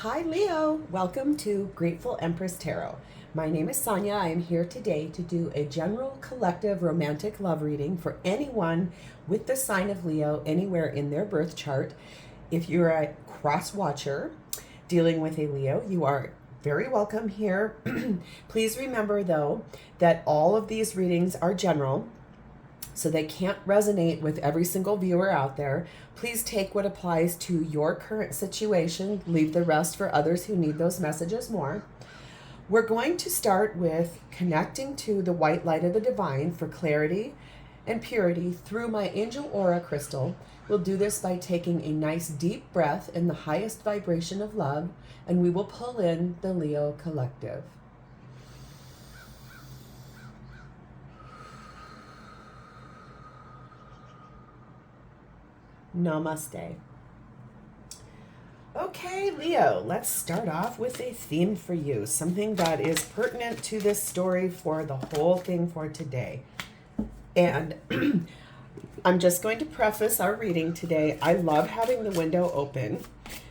Hi Leo, welcome to Grateful Empress Tarot. My name is Sonia. I am here today to do a general collective romantic love reading for anyone with the sign of Leo anywhere in their birth chart. If you're a cross watcher dealing with a Leo, you are very welcome here. Please remember though that all of these readings are general, so they can't resonate with every single viewer out there. Please take what applies to your current situation, leave the rest for others who need those messages more. We're going to start with connecting to the white light of the divine for clarity and purity through my angel aura crystal. We'll do this by taking a nice deep breath in the highest vibration of love, and we will pull in the Leo collective. Namaste. Okay, Leo, let's start off with a theme for you, something that is pertinent to this story for the whole thing for today. And I'm just going to preface our reading today. I love having the window open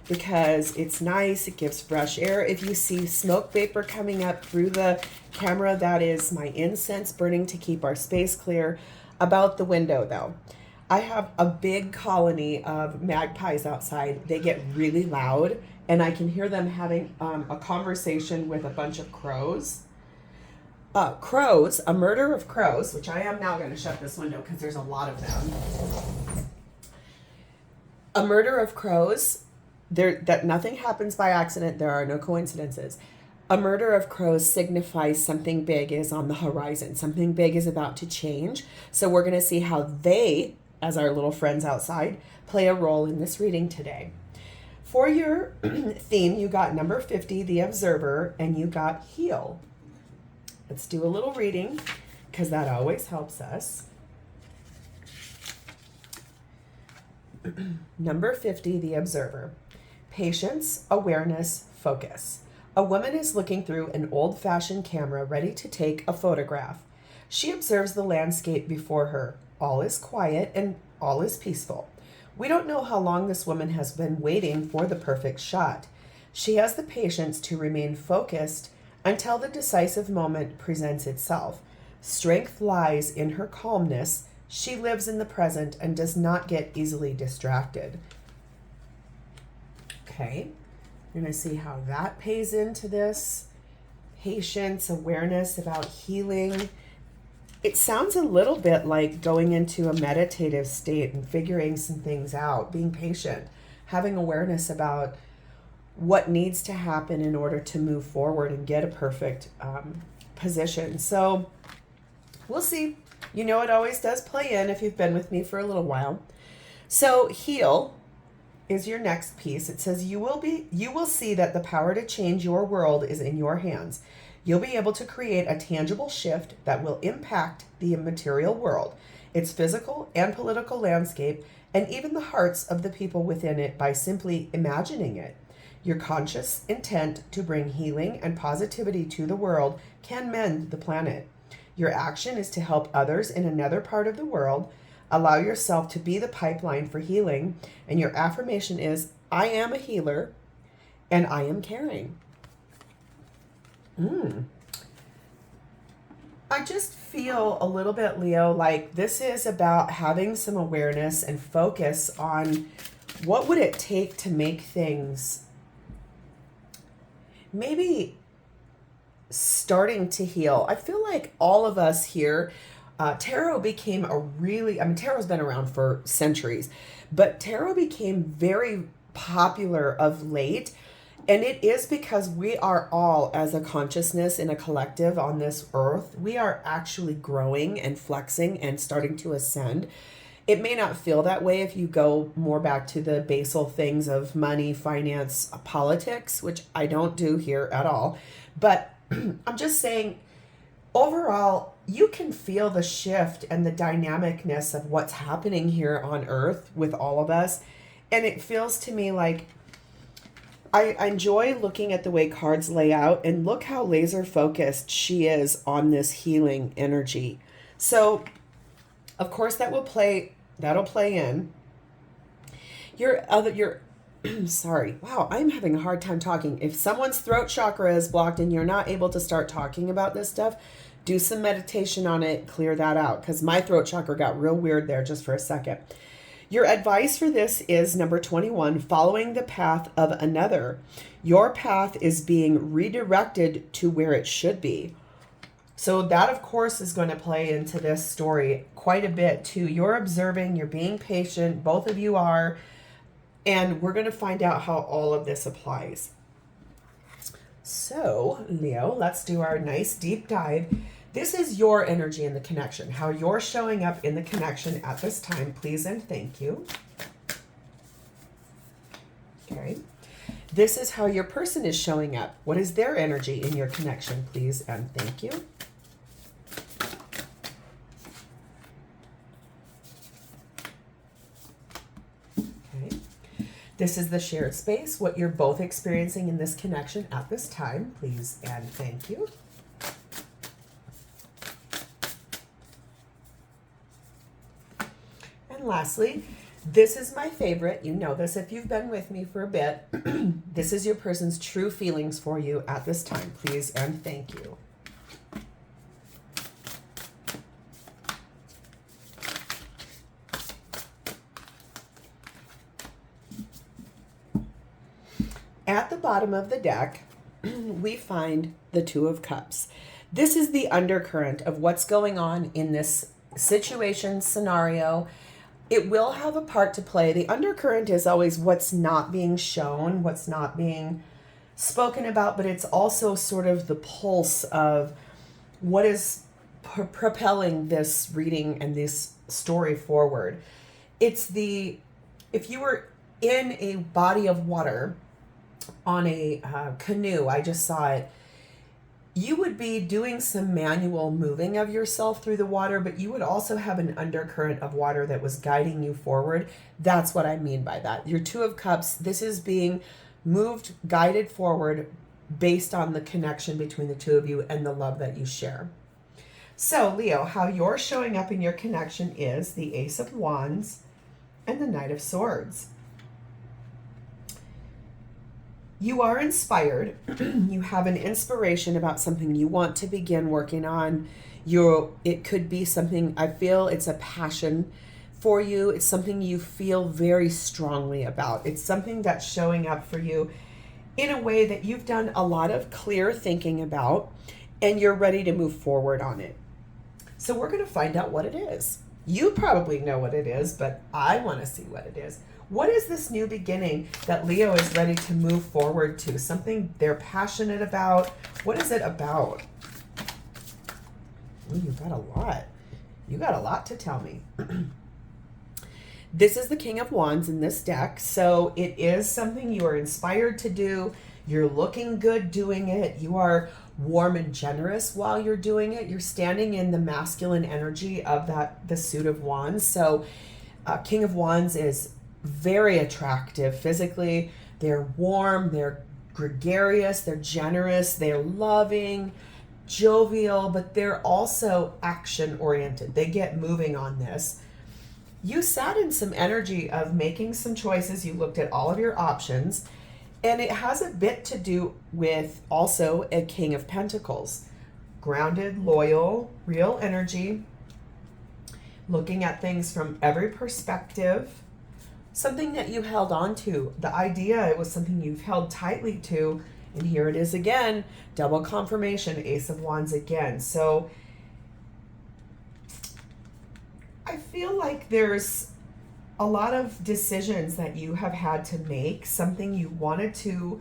because it's nice, it gives fresh air. If you see smoke vapor coming up through the camera, that is my incense burning to keep our space clear. About the window though, I have a big colony of magpies outside. They get really loud, and I can hear them having a conversation with a bunch of crows. A murder of crows, which I am now going to shut this window because there's a lot of them. A murder of crows, that nothing happens by accident. There are no coincidences. A murder of crows signifies something big is on the horizon. Something big is about to change. So we're going to see how they, as our little friends outside, play a role in this reading today. For your theme, you got number 50, the observer, and you got heal. Let's do a little reading because that always helps us. Number 50, the observer. Patience, awareness, focus. A woman is looking through an old-fashioned camera ready to take a photograph. She observes the landscape before her. All is quiet and all is peaceful. We don't know how long this woman has been waiting for the perfect shot. She has the patience to remain focused until the decisive moment presents itself. Strength lies in her calmness. She lives in the present and does not get easily distracted. Okay, you're going to see how that pays into this. Patience, awareness about healing. It sounds a little bit like going into a meditative state and figuring some things out, being patient, having awareness about what needs to happen in order to move forward and get a perfect position. So we'll see. You know, it always does play in if you've been with me for a little while. So heal is your next piece. It says you will see that the power to change your world is in your hands. You'll be able to create a tangible shift that will impact the immaterial world, its physical and political landscape, and even the hearts of the people within it by simply imagining it. Your conscious intent to bring healing and positivity to the world can mend the planet. Your action is to help others in another part of the world. Allow yourself to be the pipeline for healing, and your affirmation is, I am a healer and I am caring. I just feel a little bit, Leo, like this is about having some awareness and focus on what would it take to make things maybe starting to heal. I feel like all of us here, tarot became tarot's been around for centuries, but tarot became very popular of late. And it is because we are all, as a consciousness in a collective on this earth, we are actually growing and flexing and starting to ascend. It may not feel that way if you go more back to the basal things of money, finance, politics, which I don't do here at all. But I'm just saying, overall, you can feel the shift and the dynamicness of what's happening here on earth with all of us. And it feels to me like I enjoy looking at the way cards lay out, and look how laser focused she is on this healing energy. So, of course, that'll play in. Your Sorry. Wow, I'm having a hard time talking. If someone's throat chakra is blocked and you're not able to start talking about this stuff, do some meditation on it, clear that out, because my throat chakra got real weird there just for a second. Your advice for this is number 21, following the path of another. Your path is being redirected to where it should be. So that, of course, is going to play into this story quite a bit too. You're observing, you're being patient, both of you are, and we're going to find out how all of this applies. So, Leo, let's do our nice deep dive. This is your energy in the connection, how you're showing up in the connection at this time, please and thank you. Okay. This is how your person is showing up. What is their energy in your connection, please and thank you. Okay. This is the shared space, what you're both experiencing in this connection at this time, please and thank you. And lastly, this is my favorite. You know this if you've been with me for a bit. This is your person's true feelings for you at this time, please and thank you. At the bottom of the deck, we find the Two of Cups. This is the undercurrent of what's going on in this situation, scenario. It will have a part to play. The undercurrent is always what's not being shown, what's not being spoken about, but it's also sort of the pulse of what is propelling this reading and this story forward. It's if you were in a body of water on a canoe, I just saw it, you would be doing some manual moving of yourself through the water, but you would also have an undercurrent of water that was guiding you forward. That's what I mean by that. Your Two of Cups, this is being moved, guided forward based on the connection between the two of you and the love that you share. So, Leo, how you're showing up in your connection is the Ace of Wands and the Knight of Swords. You are inspired. You have an inspiration about something you want to begin working on. It could be something, I feel it's a passion for you. It's something you feel very strongly about. It's something that's showing up for you in a way that you've done a lot of clear thinking about, and you're ready to move forward on it. So we're going to find out what it is. You probably know what it is, but I want to see what it is. What is this new beginning that Leo is ready to move forward to? Something they're passionate about? What is it about? Ooh, you got a lot. You got a lot to tell me. This is the King of Wands in this deck. So it is something you are inspired to do. You're looking good doing it. You are warm and generous while you're doing it. You're standing in the masculine energy of the suit of wands. So King of Wands is very attractive physically. They're warm, they're gregarious, they're generous, they're loving, jovial, but they're also action oriented. They get moving on this. You sat in some energy of making some choices. You looked at all of your options, and it has a bit to do with also a King of Pentacles. Grounded, loyal, real energy, looking at things from every perspective. Something that you held on to. The idea, it was something you've held tightly to, and here it is again, double confirmation, Ace of Wands again. So I feel like there's a lot of decisions that you have had to make, something you wanted to,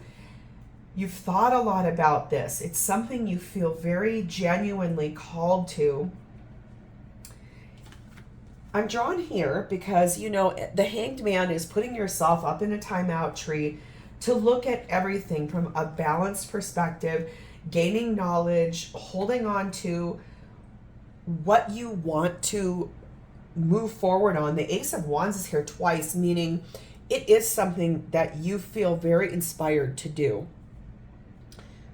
you've thought a lot about this. It's something you feel very genuinely called to. I'm drawn here because, you know, the Hanged Man is putting yourself up in a timeout tree to look at everything from a balanced perspective, gaining knowledge, holding on to what you want to move forward on. The Ace of Wands is here twice, meaning it is something that you feel very inspired to do.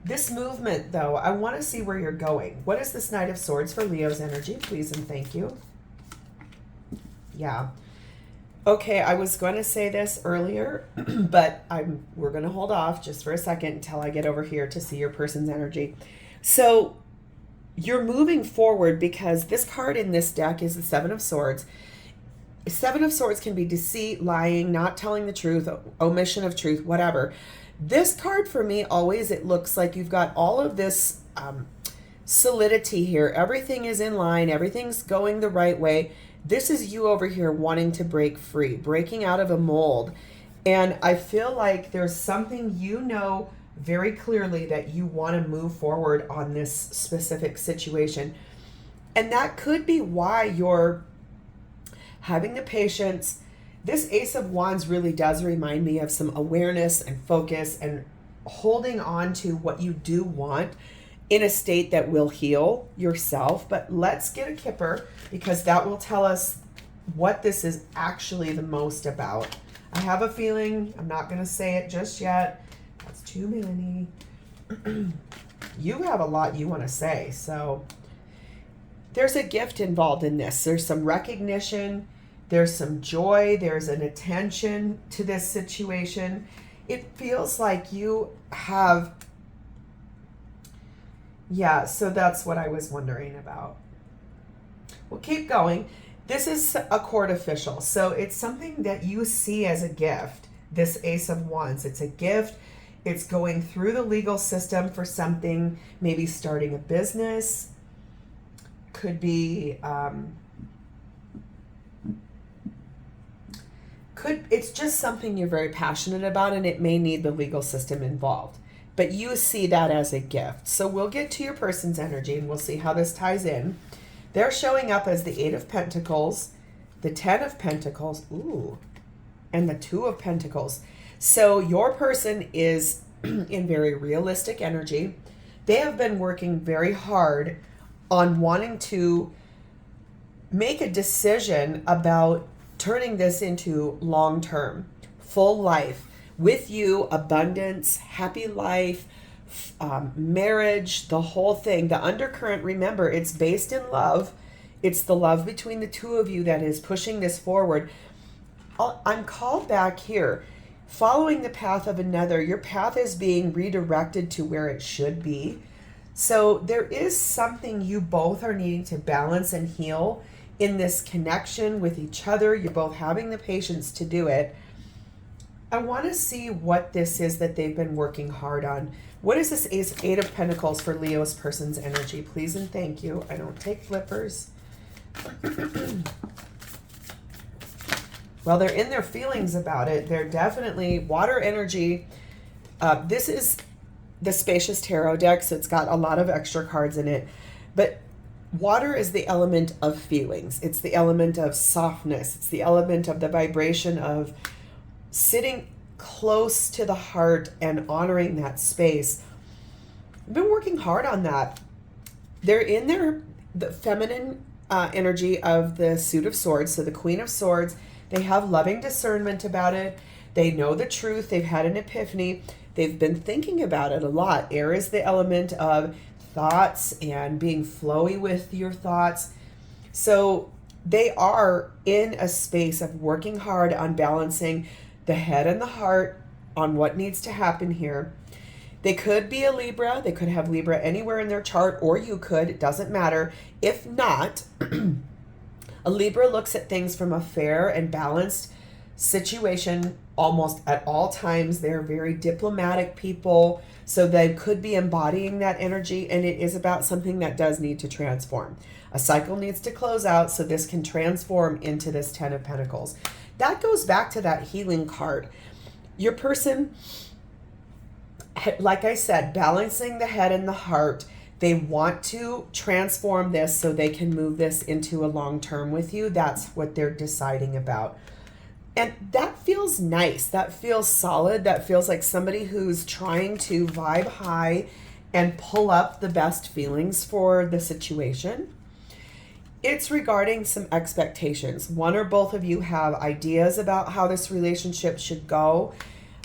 This movement, though, I want to see where you're going. What is this Knight of Swords for Leo's energy? Please and thank you. Yeah. Okay, I was going to say this earlier, but we're going to hold off just for a second until I get over here to see your person's energy. So you're moving forward because this card in this deck is the Seven of Swords. Seven of Swords can be deceit, lying, not telling the truth, omission of truth, whatever. This card for me, always, it looks like you've got all of this solidity here. Everything is in line. Everything's going the right way. This is you over here wanting to break free, breaking out of a mold. And I feel like there's something you know very clearly that you want to move forward on this specific situation. And that could be why you're having the patience. This Ace of Wands really does remind me of some awareness and focus and holding on to what you do want in a state that will heal yourself. But let's get a kipper because that will tell us what this is actually the most about. I have a feeling, I'm not going to say it just yet. That's too many. You have a lot you want to say. So there's a gift involved in this. There's some recognition. There's some joy. There's an attention to this situation. It feels like you have... Yeah, so that's what I was wondering about. We'll keep going. This is a court official. So it's something that you see as a gift. This Ace of Wands. It's a gift. It's going through the legal system for something, maybe starting a business. Could be... it's just something you're very passionate about, and it may need the legal system involved. But you see that as a gift. So we'll get to your person's energy, and we'll see how this ties in. They're showing up as the Eight of Pentacles, the Ten of Pentacles, ooh, and the Two of Pentacles. So your person is in very realistic energy. They have been working very hard on wanting to make a decision about turning this into long-term, full life, with you, abundance, happy life, marriage, the whole thing. The undercurrent, remember, it's based in love. It's the love between the two of you that is pushing this forward. I'm called back here. Following the path of another, your path is being redirected to where it should be. So there is something you both are needing to balance and heal in this connection with each other. You're both having the patience to do it. I want to see what this is that they've been working hard on. What is this Eight of Pentacles for Leo's person's energy? Please and thank you. I don't take flippers. Well, they're in their feelings about it. They're definitely water energy. This is the Spacious Tarot deck, so it's got a lot of extra cards in it. But water is the element of feelings. It's the element of softness. It's the element of the vibration of sitting close to the heart and honoring that space. I've been working hard on that. They're in the feminine energy of the Suit of Swords, so the Queen of Swords. They have loving discernment about it. They know the truth. They've had an epiphany. They've been thinking about it a lot. Air is the element of thoughts and being flowy with your thoughts. So they are in a space of working hard on balancing the head and the heart on what needs to happen here. They could be a Libra. They could have Libra anywhere in their chart, or you could. It doesn't matter. If not, a Libra looks at things from a fair and balanced situation almost at all times. They're very diplomatic people, so they could be embodying that energy, and it is about something that does need to transform. A cycle needs to close out so this can transform into this Ten of Pentacles. That goes back to that healing card. Your person, like I said, balancing the head and the heart. They want to transform this so they can move this into a long term with you. That's what they're deciding about. And that feels nice. That feels solid. That feels like somebody who's trying to vibe high and pull up the best feelings for the situation. It's regarding some expectations. One or both of you have ideas about how this relationship should go.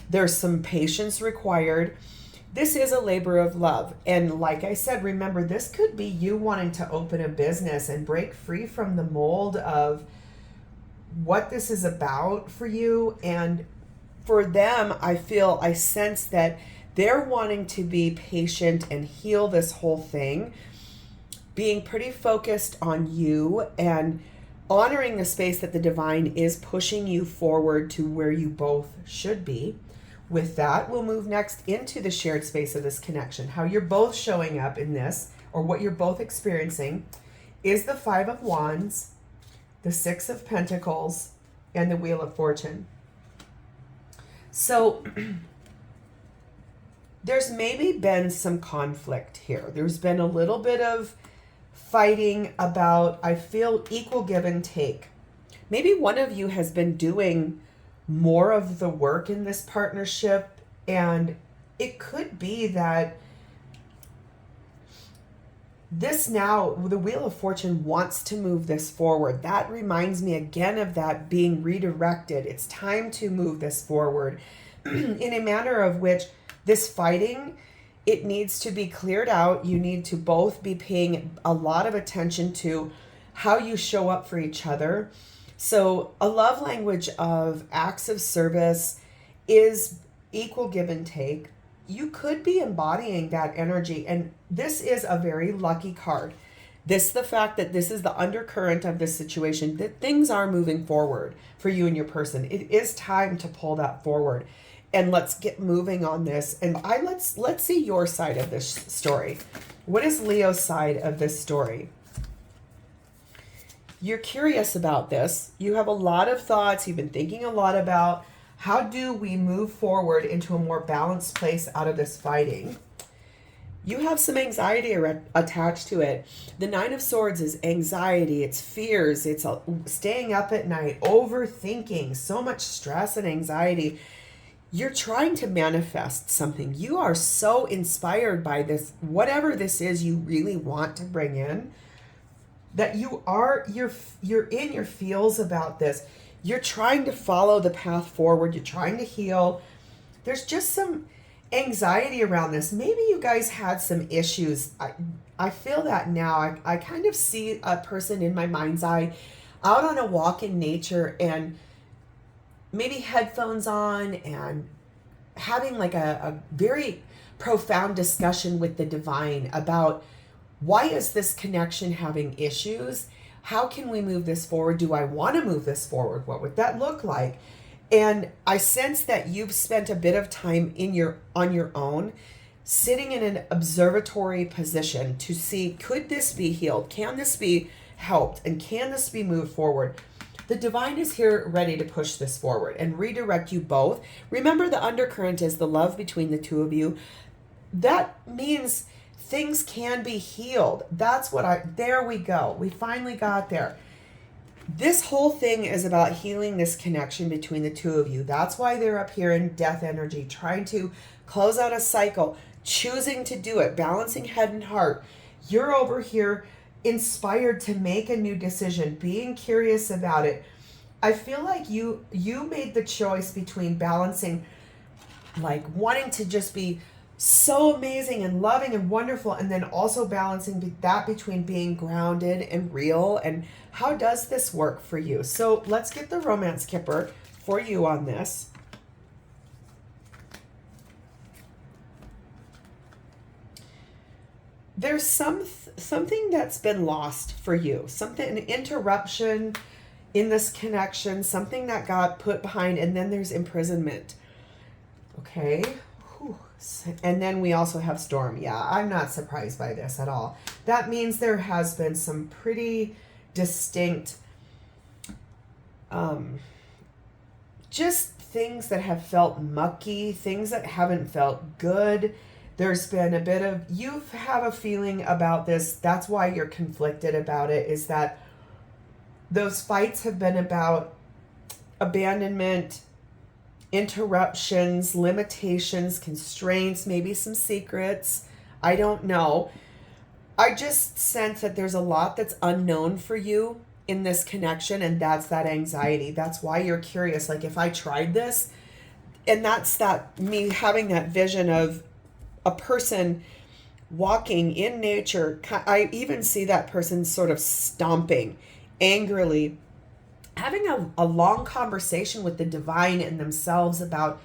There's some patience required. This is a labor of love. And like I said, remember, this could be you wanting to open a business and break free from the mold of what this is about for you. And for them, I sense that they're wanting to be patient and heal this whole thing, being pretty focused on you and honoring the space that the divine is pushing you forward to where you both should be. With that, we'll move next into the shared space of this connection. How you're both showing up in this, or what you're both experiencing, is the Five of Wands, the Six of Pentacles, and the Wheel of Fortune. So there's maybe been some conflict here. There's been a little bit of fighting about, I feel, equal give and take. Maybe one of you has been doing more of the work in this partnership, and it could be that this now, the Wheel of Fortune wants to move this forward. That reminds me again of that being redirected. It's time to move this forward in a manner of which this fighting, it needs to be cleared out. You need to both be paying a lot of attention to how you show up for each other. So a love language of acts of service is equal give and take. You could be embodying that energy. And this is a very lucky card. The fact that this is the undercurrent of this situation, that things are moving forward for you and your person. It is time to pull that forward. And let's get moving on this. And let's see your side of this story. What is Leo's side of this story? You're curious about this. You have a lot of thoughts. You've been thinking a lot about how do we move forward into a more balanced place out of this fighting. You have some anxiety attached to it. The Nine of Swords is anxiety. It's fears. It's staying up at night, overthinking, so much stress and anxiety. You're trying to manifest something. You are so inspired by this, whatever this is you really want to bring in, that you're in your feels about this. You're trying to follow the path forward. You're trying to heal. There's just some anxiety around this. Maybe you guys had some issues. I feel that now. I kind of see a person in my mind's eye out on a walk in nature and maybe headphones on and having like a very profound discussion with the divine about, why is this connection having issues? How can we move this forward? Do I want to move this forward? What would that look like? And I sense that you've spent a bit of time on your own, sitting in an observatory position to see, could this be healed? Can this be helped? And can this be moved forward? The divine is here ready to push this forward and redirect you both. Remember, the undercurrent is the love between the two of you. That means things can be healed. There we go. We finally got there. This whole thing is about healing this connection between the two of you. That's why they're up here in death energy, trying to close out a cycle, choosing to do it, balancing head and heart. You're over here inspired to make a new decision, being curious about it. I feel like you made the choice between balancing, like wanting to just be so amazing and loving and wonderful, and then also balancing that between being grounded and real. And how does this work for you? So let's get the romance kipper for you on this. There's something that's been lost for you, an interruption in this connection, something that got put behind, and then there's imprisonment. Okay. And then we also have storm. Yeah, I'm not surprised by this at all. That means there has been some pretty distinct, just things that have felt mucky, things that haven't felt good. There's been a bit of, you have a feeling about this. That's why you're conflicted about it, is that those fights have been about abandonment, interruptions, limitations, constraints, maybe some secrets. I don't know. I just sense that there's a lot that's unknown for you in this connection, and that's that anxiety. That's why you're curious. Like, if I tried this, and that's that me having that vision of a person walking in nature. I even see that person sort of stomping angrily, having a long conversation with the divine and themselves about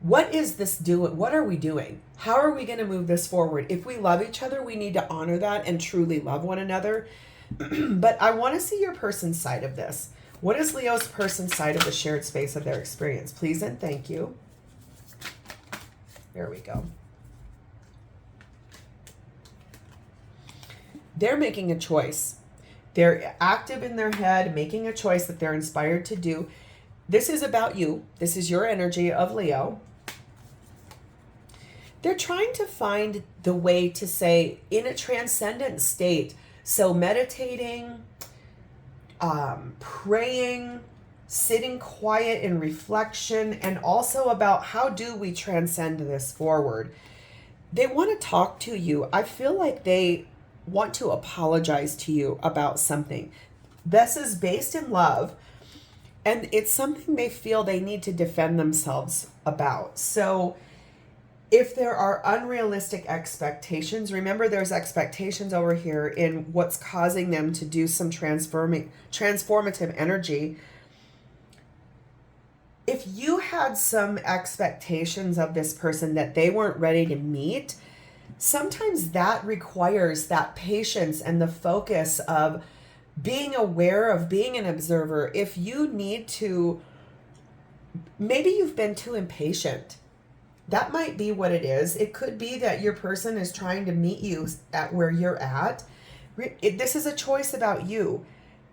what is this doing? What are we doing? How are we going to move this forward? If we love each other, we need to honor that and truly love one another. But I want to see your person's side of this. What is Leo's person's side of the shared space of their experience? Please and thank you. There we go. They're making a choice. They're active in their head, making a choice that they're inspired to do. This is about you. This is your energy of Leo. They're trying to find the way to say in a transcendent state. So meditating, praying, sitting quiet in reflection, and also about how do we transcend this forward. They want to talk to you. I feel like they want to apologize to you about something. This is based in love, and it's something they feel they need to defend themselves about. So if there are unrealistic expectations, remember there's expectations over here in what's causing them to do some transformative energy. If you had some expectations of this person that they weren't ready to meet, sometimes that requires that patience and the focus of being aware, of being an observer. If you need to, maybe you've been too impatient. That might be what it is. It could be that your person is trying to meet you at where you're at. This is a choice about you,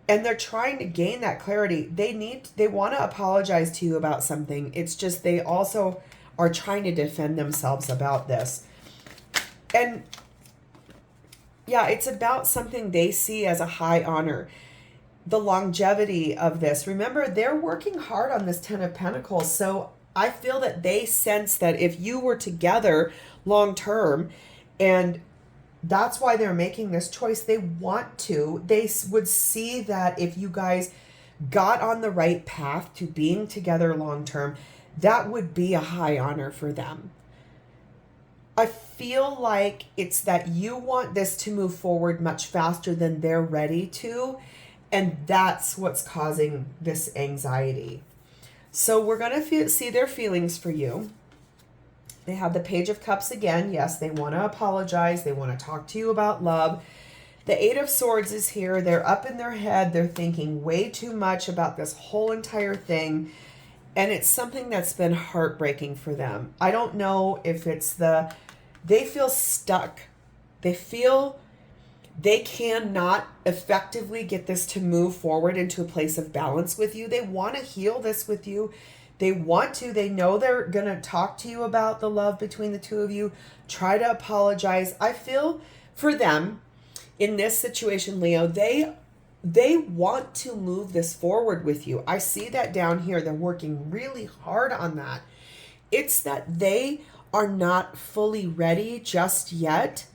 and they're trying to gain that clarity. They want to apologize to you about something. It's just they also are trying to defend themselves about this. And yeah, it's about something they see as a high honor. The longevity of this. Remember, they're working hard on this 10 of Pentacles. So I feel that they sense that if you were together long term, and that's why they're making this choice, they would see that if you guys got on the right path to being together long term, that would be a high honor for them. I feel like it's that you want this to move forward much faster than they're ready to, and that's what's causing this anxiety. So we're going to see their feelings for you. They have the Page of Cups again. Yes, they want to apologize. They want to talk to you about love. The Eight of Swords is here. They're up in their head. They're thinking way too much about this whole entire thing. And it's something that's been heartbreaking for them. I don't know if it's they feel stuck. They feel they cannot effectively get this to move forward into a place of balance with you. They want to heal this with you. They know they're going to talk to you about the love between the two of you. Try to apologize. I feel for them in this situation, Leo, they want to move this forward with you. I see that down here. They're working really hard on that. It's that they are not fully ready just yet.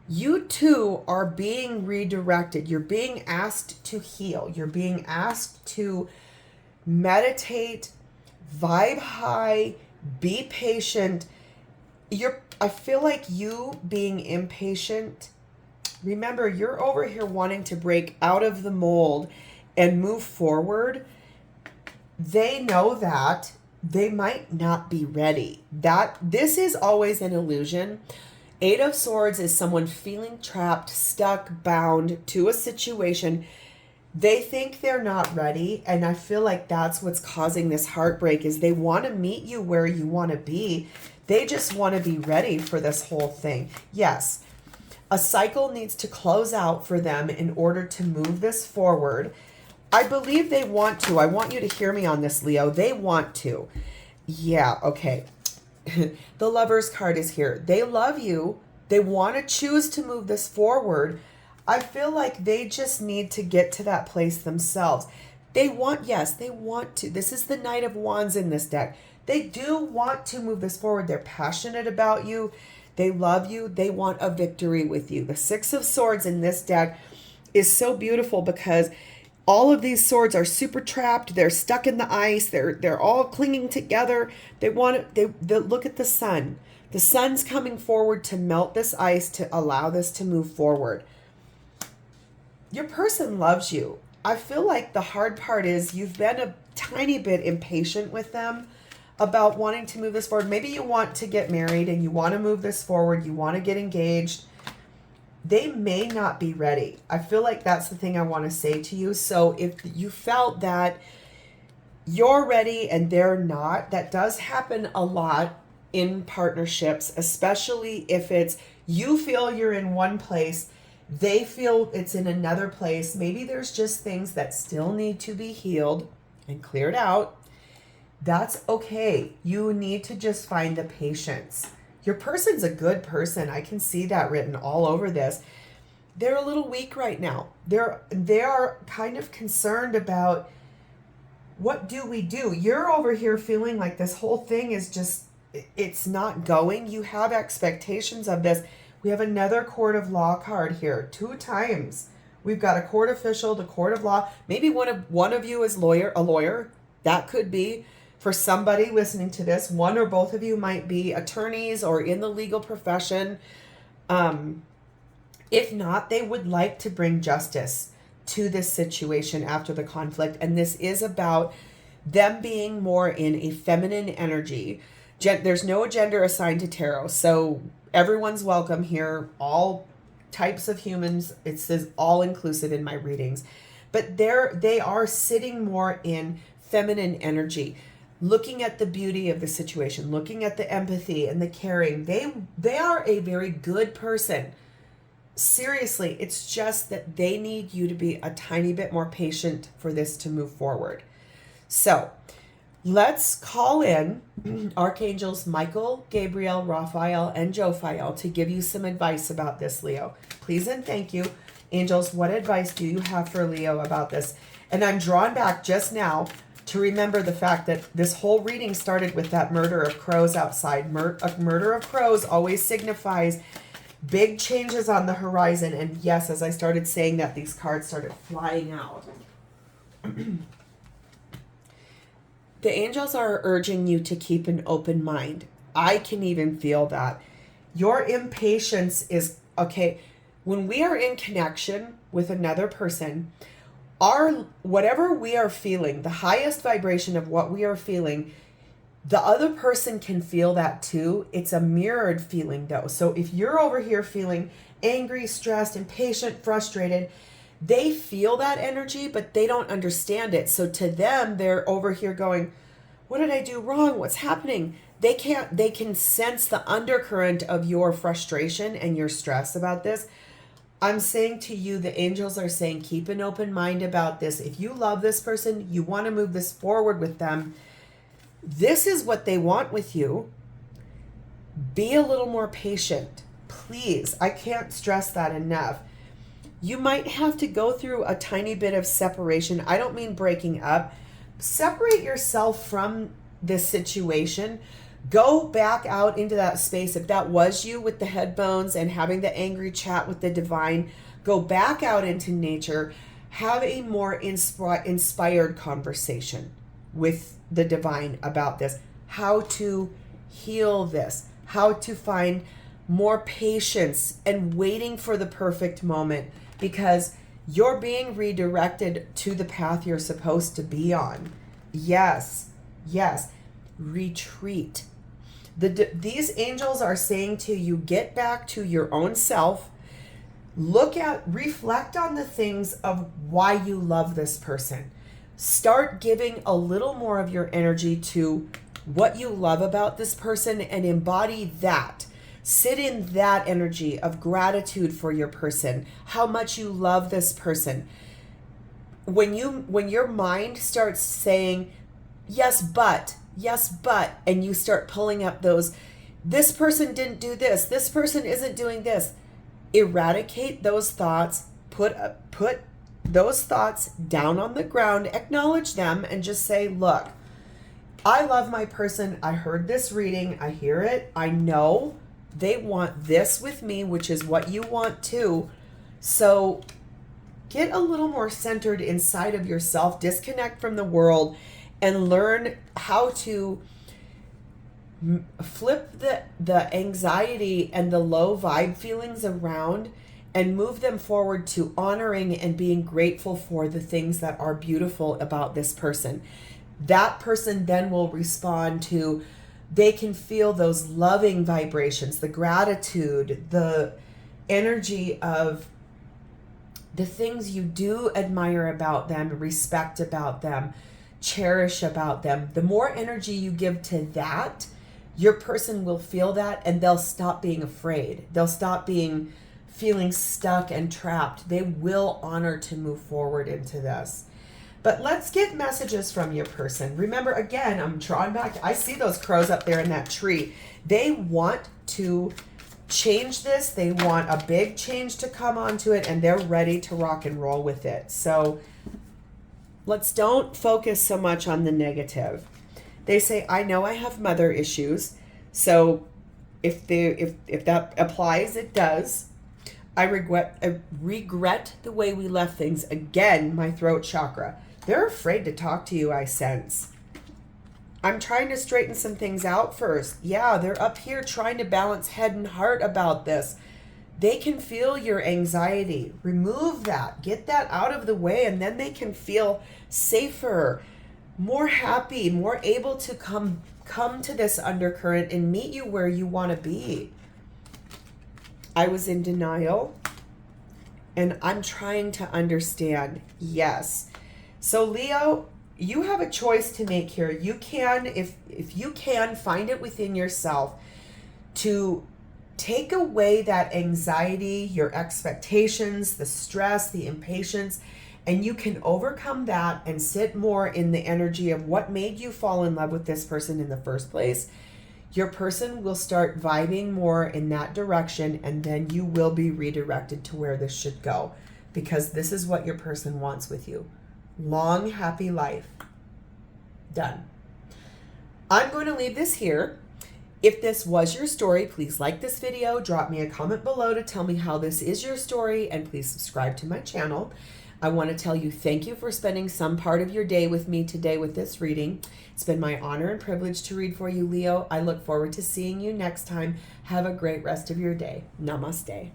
You two are being redirected. You're being asked to heal. You're being asked to meditate, vibe high, be patient. I feel like you being impatient, remember, you're over here wanting to break out of the mold and move forward. They know that they might not be ready. This is always an illusion. Eight of Swords is someone feeling trapped, stuck, bound to a situation. They think they're not ready, and I feel like that's what's causing this heartbreak, is they want to meet you where you want to be. They just want to be ready for this whole thing. Yes, a cycle needs to close out for them in order to move this forward. I believe they want to. I want you to hear me on this, Leo. They want to. Yeah, okay. The Lover's card is here. They love you. They want to choose to move this forward. I feel like they just need to get to that place themselves. They want to. This is the Knight of Wands in this deck. They do want to move this forward. They're passionate about you. They love you. They want a victory with you. The Six of Swords in this deck is so beautiful because all of these swords are super trapped. They're stuck in the ice. They're all clinging together. They look at the sun. The sun's coming forward to melt this ice to allow this to move forward. Your person loves you. I feel like the hard part is you've been a tiny bit impatient with them about wanting to move this forward. Maybe you want to get married and you want to move this forward. You want to get engaged. They may not be ready. I feel like that's the thing I want to say to you. So if you felt that you're ready and they're not, that does happen a lot in partnerships, especially if it's you feel you're in one place, they feel it's in another place. Maybe there's just things that still need to be healed and cleared out. That's okay. You need to just find the patience. Your person's a good person. I can see that written all over this. They're a little weak right now. They are kind of concerned about what do we do? You're over here feeling like this whole thing is just, it's not going. You have expectations of this. We have another court of law card here 2 times. We've got a court official, the court of law. Maybe one of you is a lawyer. That could be. For somebody listening to this, one or both of you might be attorneys or in the legal profession. If not, they would like to bring justice to this situation after the conflict. And this is about them being more in a feminine energy. There's no gender assigned to tarot. So everyone's welcome here. All types of humans. It says all inclusive in my readings. But they are sitting more in feminine energy. Looking at the beauty of the situation, looking at the empathy and the caring. They are a very good person. Seriously, it's just that they need you to be a tiny bit more patient for this to move forward. So let's call in Archangels Michael, Gabriel, Raphael, and Jophiel to give you some advice about this, Leo. Please and thank you. Angels, what advice do you have for Leo about this? And I'm drawn back just now to remember the fact that this whole reading started with that murder of crows outside. A murder of crows always signifies big changes on the horizon. And yes, as I started saying that, these cards started flying out. The angels are urging you to keep an open mind. I can even feel that. Your impatience is, okay, when we are in connection with another person, whatever we are feeling, the highest vibration of what we are feeling, the other person can feel that too. It's a mirrored feeling though. So if you're over here feeling angry, stressed, impatient, frustrated, they feel that energy, but they don't understand it. So to them, they're over here going, what did I do wrong? What's happening? They can sense the undercurrent of your frustration and your stress about this. I'm saying to you, the angels are saying, keep an open mind about this. If you love this person, you want to move this forward with them. This is what they want with you. Be a little more patient, please. I can't stress that enough. You might have to go through a tiny bit of separation. I don't mean breaking up. Separate yourself from this situation. Go back out into that space. If that was you with the head bones and having the angry chat with the divine, go back out into nature. Have a more inspired conversation with the divine about this. How to heal this. How to find more patience and waiting for the perfect moment, because you're being redirected to the path you're supposed to be on. Yes. Retreat. These angels are saying to you, get back to your own self. Reflect on the things of why you love this person. Start giving a little more of your energy to what you love about this person and embody that. Sit in that energy of gratitude for your person, how much you love this person. When your mind starts saying, yes, but, and you start pulling up those, this person didn't do this person isn't doing this. Eradicate those thoughts, put those thoughts down on the ground, acknowledge them, and just say, look, I love my person. I heard this reading. I hear it. I know they want this with me, which is what you want too. So get a little more centered inside of yourself, disconnect from the world, and learn how to flip the anxiety and the low vibe feelings around and move them forward to honoring and being grateful for the things that are beautiful about this person. That person then will respond to, they can feel those loving vibrations, the gratitude, the energy of the things you do admire about them, respect about them, cherish about them. The more energy you give to that, your person will feel that, and they'll stop being afraid. They'll stop feeling stuck and trapped. They will honor to move forward into this. But let's get messages from your person. Remember, again, I'm drawing back. I see those crows up there in that tree. They want to change this. They want a big change to come onto it, and they're ready to rock and roll with it. So let's don't focus so much on the negative. They say, I know I have mother issues. So if that applies, it does. I regret the way we left things. Again, my throat chakra. They're afraid to talk to you, I sense. I'm trying to straighten some things out first. Yeah, they're up here trying to balance head and heart about this. They can feel your anxiety. Remove that. Get that out of the way, and then they can feel safer, more happy, more able to come to this undercurrent and meet you where you want to be. I was in denial, and I'm trying to understand. Yes. So Leo, you have a choice to make here. You can, if you can, find it within yourself to take away that anxiety, your expectations, the stress, the impatience, and you can overcome that and sit more in the energy of what made you fall in love with this person in the first place. Your person will start vibing more in that direction, and then you will be redirected to where this should go, because this is what your person wants with you. Long, happy life. Done. I'm going to leave this here. If this was your story, please like this video, drop me a comment below to tell me how this is your story, and please subscribe to my channel. I want to tell you thank you for spending some part of your day with me today with this reading. It's been my honor and privilege to read for you, Leo. I look forward to seeing you next time. Have a great rest of your day. Namaste.